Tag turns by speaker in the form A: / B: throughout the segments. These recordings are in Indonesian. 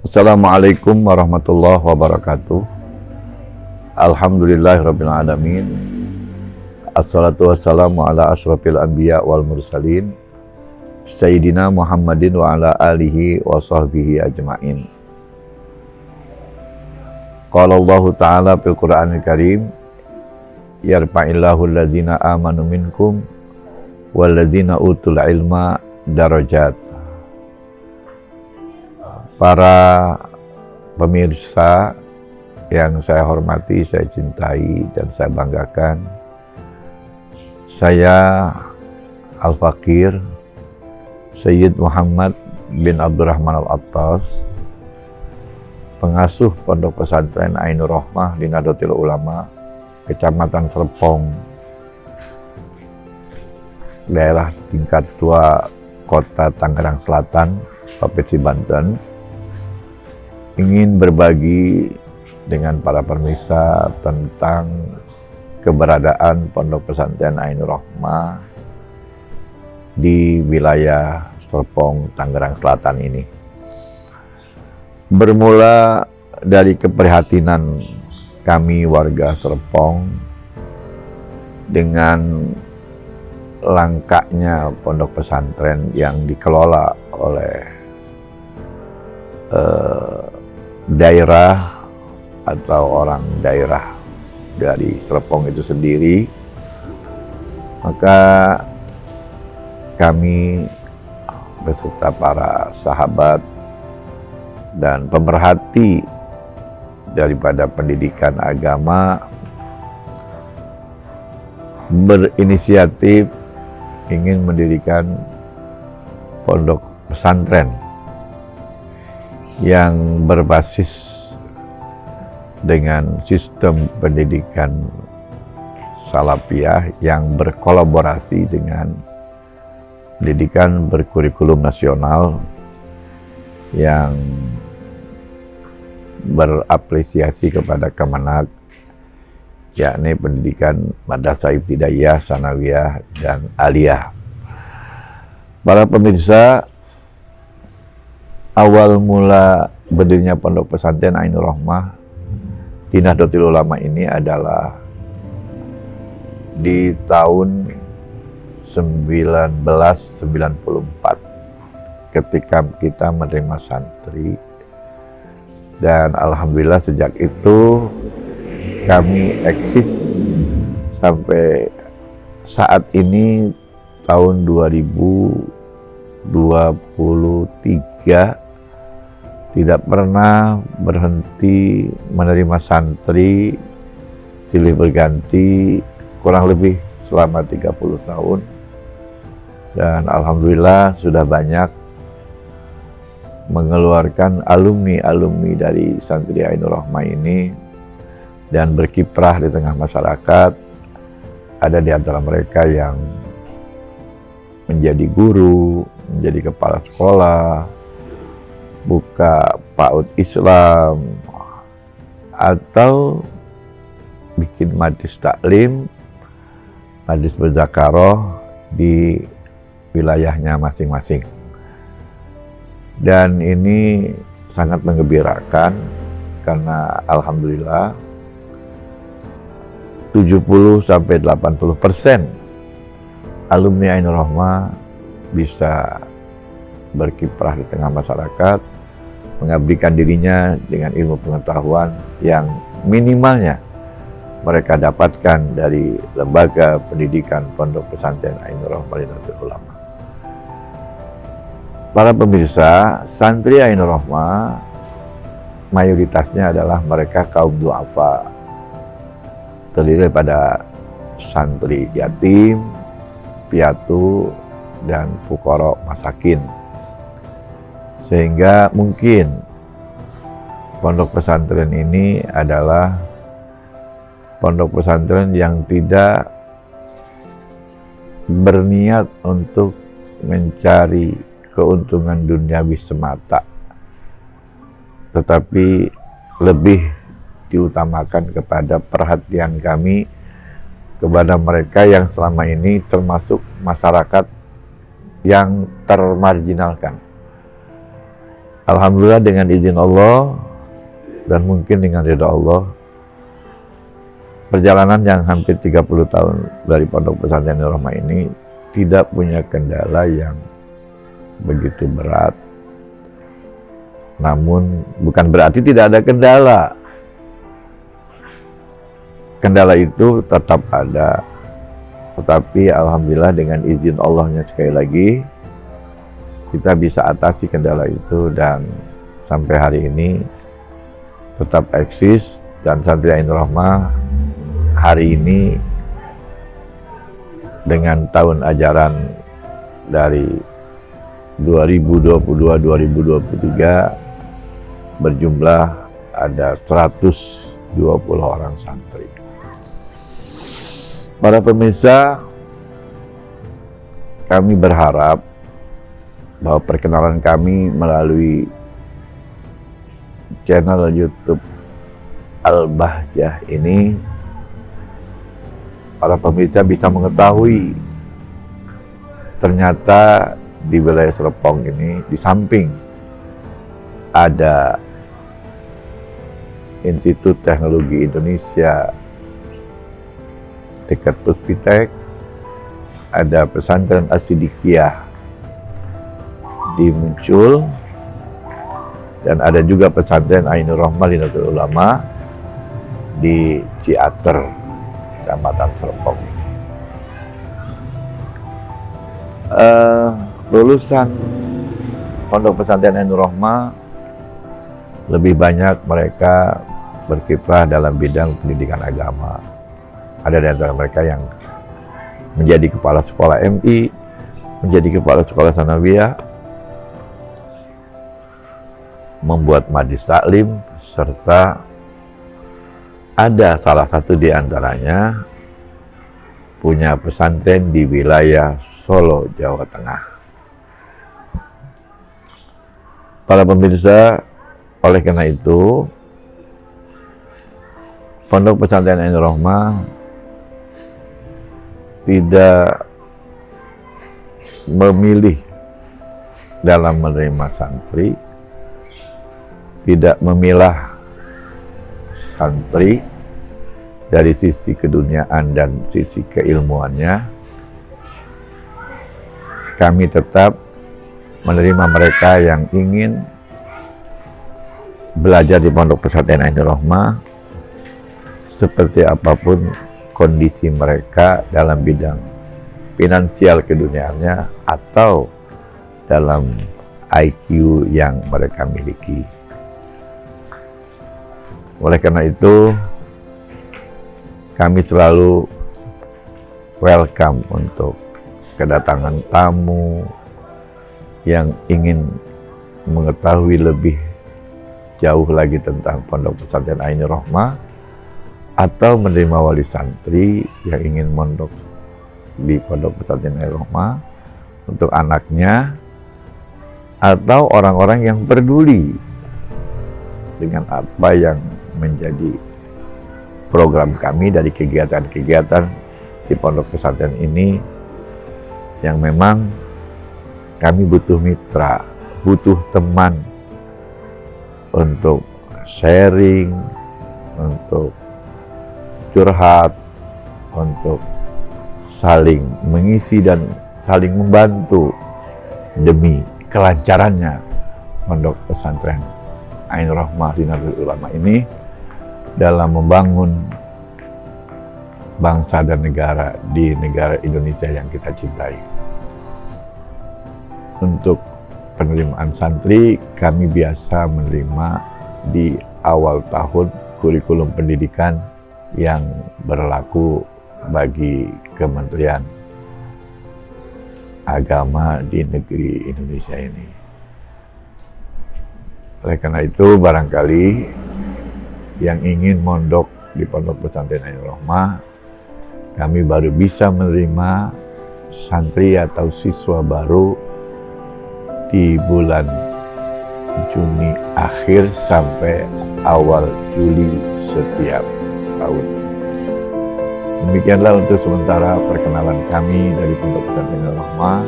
A: Assalamualaikum warahmatullahi wabarakatuh. Alhamdulillahirabbil alamin. Assalatu wassalamu ala asyrafil anbiya wal mursalin Sayyidina Muhammadin wa ala alihi wa sahbihi ajma'in. Qala Allah Ta'ala fil Qur'anil Karim, yarfa'illahu alladhina amanu minkum walladhina utul ilma darajat. Para pemirsa yang saya hormati, saya cintai, dan saya banggakan, saya Al-Fakir Sayyid Muhammad bin Abdurrahman Al-Attas, pengasuh Pondok Pesantren Ainur Rahmah di Nahdlatul Ulama, Kecamatan Serpong, daerah tingkat 2 Kota Tangerang Selatan, Provinsi Banten, ingin berbagi dengan para pemirsa tentang keberadaan Pondok Pesantren Ainur Rahmah di wilayah Serpong, Tangerang Selatan ini. Bermula dari keprihatinan kami warga Serpong dengan langkahnya pondok pesantren yang dikelola oleh daerah atau orang daerah dari Serpong itu sendiri, maka kami beserta para sahabat dan pemerhati daripada pendidikan agama berinisiatif ingin mendirikan pondok pesantren yang berbasis dengan sistem pendidikan salafiyah yang berkolaborasi dengan pendidikan berkurikulum nasional yang berapresiasi kepada Kemenak, yakni pendidikan madrasah ibtidaiyah, sanawiyah, dan aliyah. Para pemirsa, awal mula berdirinya Pondok Pesantren Ainur Rahmah di Nahdlatul Ulama ini adalah di tahun 1994 ketika kita menerima santri, dan alhamdulillah sejak itu kami eksis sampai saat ini tahun 2023, tidak pernah berhenti menerima santri silih berganti kurang lebih selama 30 tahun. Dan alhamdulillah sudah banyak mengeluarkan alumni-alumni dari santri Ainur Rahmah ini dan berkiprah di tengah masyarakat. Ada di antara mereka yang menjadi guru, menjadi kepala sekolah, buka PAUD Islam, atau bikin majlis taklim, majlis berzakarah di wilayahnya masing-masing. Dan ini sangat menggembirakan karena alhamdulillah 70-80% alumni Ainur Rahmah bisa berkiprah di tengah masyarakat, mengabdikan dirinya dengan ilmu pengetahuan yang minimalnya mereka dapatkan dari lembaga pendidikan Pondok Pesantren Ainur Rahmah Nahdlatul Ulama. Para pemirsa, santri Ainur Rahmah mayoritasnya adalah mereka kaum du'afa, terdiri pada santri yatim, piatu, dan fuqara masakin. Sehingga mungkin pondok pesantren ini adalah pondok pesantren yang tidak berniat untuk mencari keuntungan duniawi semata, tetapi lebih diutamakan kepada perhatian kami kepada mereka yang selama ini termasuk masyarakat yang termarginalkan. Alhamdulillah dengan izin Allah dan mungkin dengan ridha Allah, perjalanan yang hampir 30 tahun dari Pondok Pesantren Ainur Rahmah ini tidak punya kendala yang begitu berat. Namun bukan berarti tidak ada kendala. Kendala itu tetap ada. Tetapi alhamdulillah dengan izin Allahnya sekali lagi kita bisa atasi kendala itu, dan sampai hari ini tetap eksis. Dan Santri Ainur Rahmah hari ini dengan tahun ajaran dari 2022-2023 berjumlah ada 120 orang santri. Para pemirsa, kami berharap bahwa perkenalan kami melalui channel YouTube Al-Bahjah ini, para pemirsa bisa mengetahui ternyata di wilayah Serpong ini di samping ada Institut Teknologi Indonesia dekat Puspitek, ada pesantren As-Siddiqiyah di Muncul, dan ada juga pesantren Ainur Rahmah Linatul Ulama di Ciater, Kecamatan Serpong ini. Lulusan Pondok Pesantren Ainur Rahmah lebih banyak mereka berkiprah dalam bidang pendidikan agama. Ada di antara mereka yang menjadi kepala sekolah MI, menjadi kepala sekolah sanawiyah, membuat majlis taklim, serta ada salah satu di antaranya punya pesantren di wilayah Solo, Jawa Tengah. Para pemirsa, oleh karena itu Pondok Pesantren Ainur Rahmah tidak memilih dalam menerima santri, tidak memilah santri dari sisi keduniaan dan sisi keilmuannya. Kami tetap menerima mereka yang ingin belajar di Pondok Pesantren Ainur Rahmah seperti apapun kondisi mereka dalam bidang finansial keduniaannya atau dalam IQ yang mereka miliki. Oleh karena itu, kami selalu welcome untuk kedatangan tamu yang ingin mengetahui lebih jauh lagi tentang Pondok Pesantren Ainur Rahmah, atau menerima wali santri yang ingin mondok di Pondok Pesantren Ainur Rahmah untuk anaknya, atau orang-orang yang peduli dengan apa yang menjadi program kami dari kegiatan-kegiatan di Pondok Pesantren ini, yang memang kami butuh mitra, butuh teman untuk sharing, untuk curhat, untuk saling mengisi dan saling membantu demi kelancarannya Pondok Pesantren Ainur Rahmah Linatul Ulama ini dalam membangun bangsa dan negara di negara Indonesia yang kita cintai. Untuk penerimaan santri, kami biasa menerima di awal tahun kurikulum pendidikan yang berlaku bagi Kementerian Agama di negeri Indonesia ini. Oleh karena itu, barangkali yang ingin mondok di Pondok Pesantren Ainur Rahmah, kami baru bisa menerima santri atau siswa baru di bulan Juni akhir sampai awal Juli setiap tahun. Demikianlah untuk sementara perkenalan kami dari Pondok Pesantren Ainur Rahmah.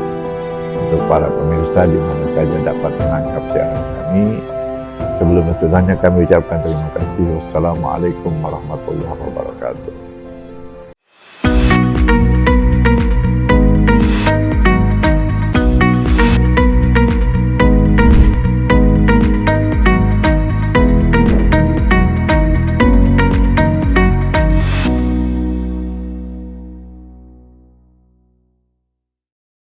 A: untuk para pemirsa di mana saja dapat menangkap siaran kami. Sebelum selanjutnya kami ucapkan terima kasih. Wassalamualaikum warahmatullahi wabarakatuh.